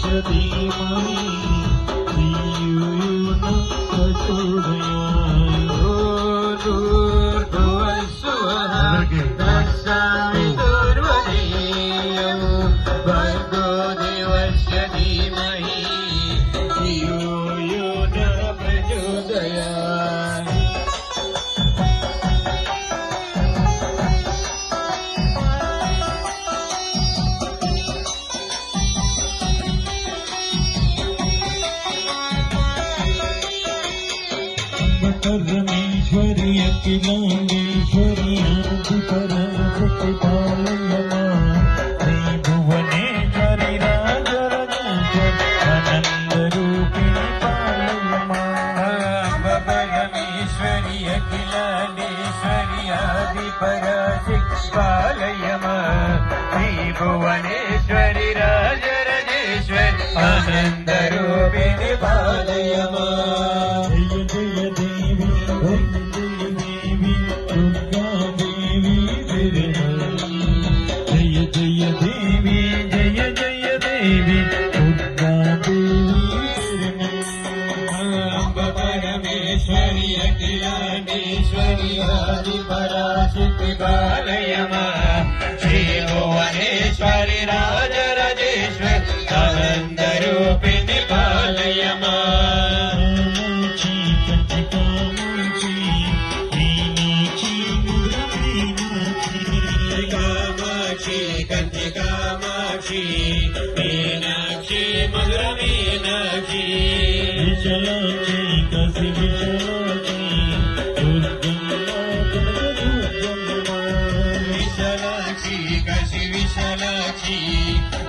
धीमहि धियो यो न प्रचोदयात्। भूर्भुवस्सुवः तत्सवितुर्वरेण्यं भर्गो देवस्य धीमहि धियो यो न प्रचोदयात्। परमेश्वरि अखिलांडेश्वरि आदिपराशक्ति पालयमा त्रिभुवनेश्वरि राजराजेश्वरि आनन्दरूपिणि पालयमा। परमेश्वरि अखिलांडेश्वरि आदिपराशक्ति पालयमा त्रिभुवनेश्वरि राजराजेश्वरि आनन्दरूपिणि पालयमा। परमेश्वरि अखिलांडेश्वरि आदिपराशक्ति पालयमा श्रीभुवनेश्वरि राजराजेश्वरि आनन्दरूपिणि पालयमा। कामाक्षी कन्यकामाक्षी मीनाक्षी मधुरमीनाक्षी विशालाक्षी काशी विशालाक्षी